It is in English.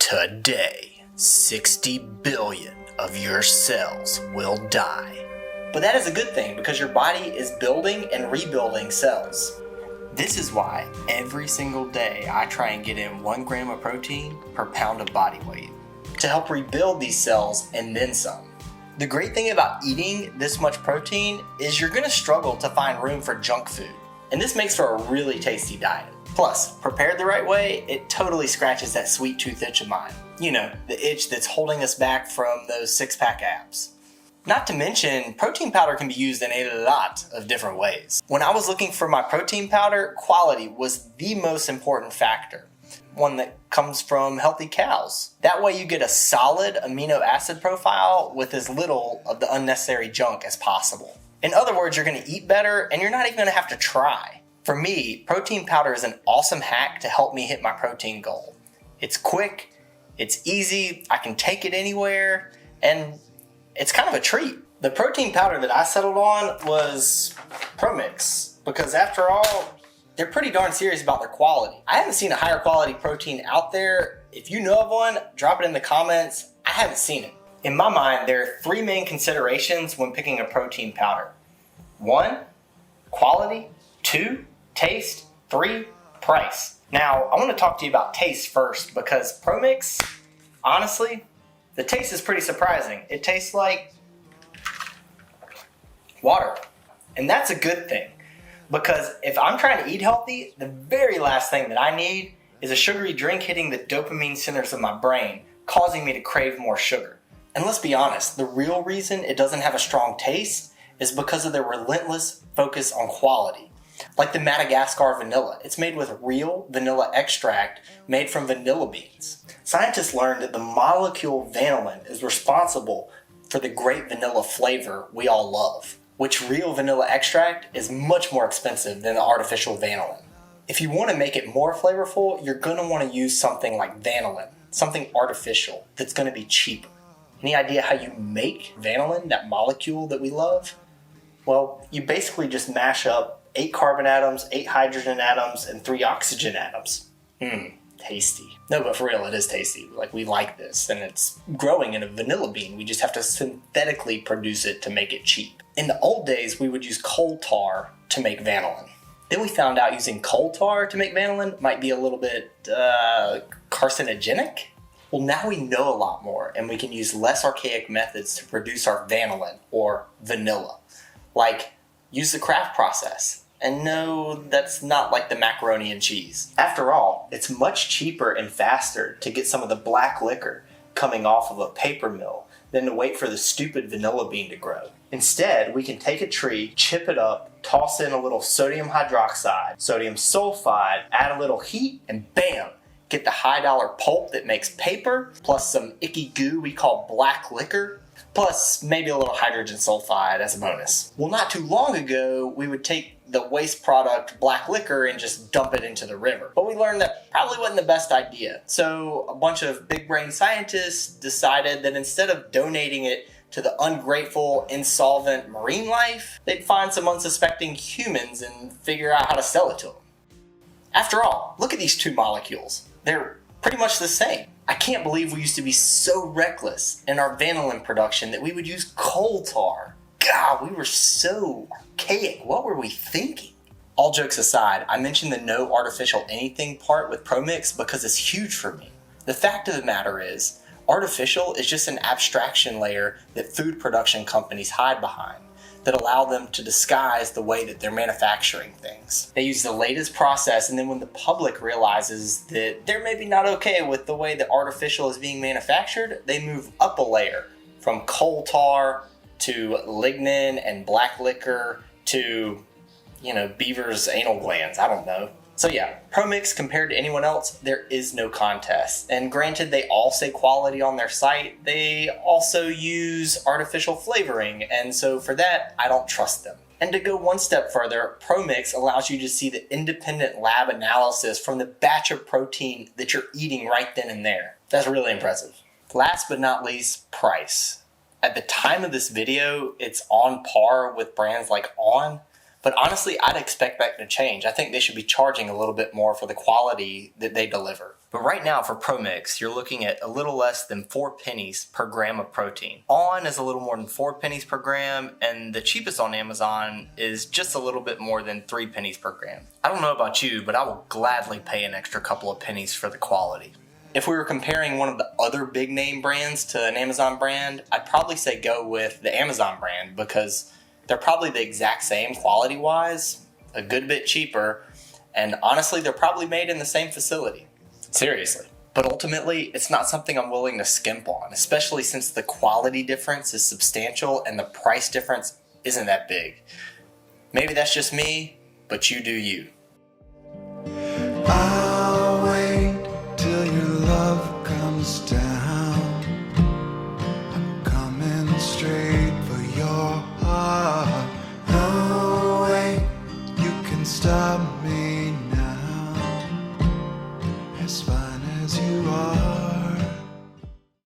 Today, 60 billion of your cells will die. But that is a good thing because your body is building and rebuilding cells. This is why every single day I try and get in 1 gram of protein per pound of body weight to help rebuild these cells and then some. The great thing about eating this much protein is you're going to struggle to find room for junk food. And this makes for a really tasty diet. Plus, prepared the right way, it totally scratches that sweet tooth itch of mine. You know, the itch that's holding us back from those six-pack abs. Not to mention, protein powder can be used in a lot of different ways. When I was looking for my protein powder, quality was the most important factor. One that comes from healthy cows. That way you get a solid amino acid profile with as little of the unnecessary junk as possible. In other words, you're going to eat better and you're not even going to have to try. For me, protein powder is an awesome hack to help me hit my protein goal. It's quick, it's easy, I can take it anywhere, and it's kind of a treat. The protein powder that I settled on was Promix, because after all, they're pretty darn serious about their quality. I haven't seen a higher quality protein out there. If you know of one, drop it in the comments. I haven't seen it. In my mind, there are 3 main considerations when picking a protein powder. 1, quality. 2, taste. 3, price. Now, I want to talk to you about taste first because Promix, honestly, the taste is pretty surprising. It tastes like water. And that's a good thing because if I'm trying to eat healthy, the very last thing that I need is a sugary drink hitting the dopamine centers of my brain, causing me to crave more sugar. And let's be honest, the real reason it doesn't have a strong taste is because of their relentless focus on quality. Like the Madagascar vanilla, it's made with real vanilla extract made from vanilla beans. Scientists learned that the molecule vanillin is responsible for the great vanilla flavor we all love, which real vanilla extract is much more expensive than the artificial vanillin. If you want to make it more flavorful, you're going to want to use something like vanillin, something artificial that's going to be cheaper. Any idea how you make vanillin, that molecule that we love? Well, you basically just mash up 8 carbon atoms, 8 hydrogen atoms, and 3 oxygen atoms. Tasty. No, but for real, it is tasty. Like, we like this, and it's growing in a vanilla bean. We just have to synthetically produce it to make it cheap. In the old days, we would use coal tar to make vanillin. Then we found out using coal tar to make vanillin might be a little bit carcinogenic. Well, now we know a lot more, and we can use less archaic methods to produce our vanillin, or vanilla. Like, use the craft process. And no, that's not like the macaroni and cheese. After all, it's much cheaper and faster to get some of the black liquor coming off of a paper mill than to wait for the stupid vanilla bean to grow. Instead, we can take a tree, chip it up, toss in a little sodium hydroxide, sodium sulfide, add a little heat, and bam! Get the high dollar pulp that makes paper, plus some icky goo we call black liquor, plus maybe a little hydrogen sulfide as a bonus. Well, not too long ago, we would take the waste product black liquor and just dump it into the river. But we learned that probably wasn't the best idea. So a bunch of big brain scientists decided that instead of donating it to the ungrateful, insolvent marine life, they'd find some unsuspecting humans and figure out how to sell it to them. After all, look at these 2 molecules. They're pretty much the same. I can't believe we used to be so reckless in our vanillin production that we would use coal tar. God, we were so archaic. What were we thinking? All jokes aside, I mentioned the no artificial anything part with Promix because it's huge for me. The fact of the matter is, artificial is just an abstraction layer that food production companies hide behind that allow them to disguise the way that they're manufacturing things. They use the latest process, and then when the public realizes that they're maybe not okay with the way that artificial is being manufactured, they move up a layer from coal tar to lignin and black liquor to, beaver's anal glands. I don't know. So yeah, Promix compared to anyone else, there is no contest. And granted, they all say quality on their site, they also use artificial flavoring, and so for that, I don't trust them. And to go one step further, Promix allows you to see the independent lab analysis from the batch of protein that you're eating right then and there. That's really impressive. Last but not least, price. At the time of this video, it's on par with brands like On, but honestly, I'd expect that to change. I think they should be charging a little bit more for the quality that they deliver. But right now for Promix, you're looking at a little less than 4 pennies per gram of protein. On is a little more than 4 pennies per gram, and the cheapest on Amazon is just a little bit more than 3 pennies per gram. I don't know about you, but I will gladly pay an extra couple of pennies for the quality. If we were comparing one of the other big name brands to an Amazon brand, I'd probably say go with the Amazon brand because they're probably the exact same quality-wise, a good bit cheaper, and honestly, they're probably made in the same facility. Seriously. But ultimately, it's not something I'm willing to skimp on, especially since the quality difference is substantial and the price difference isn't that big. Maybe that's just me, but you do you. I'll wait till your love comes down.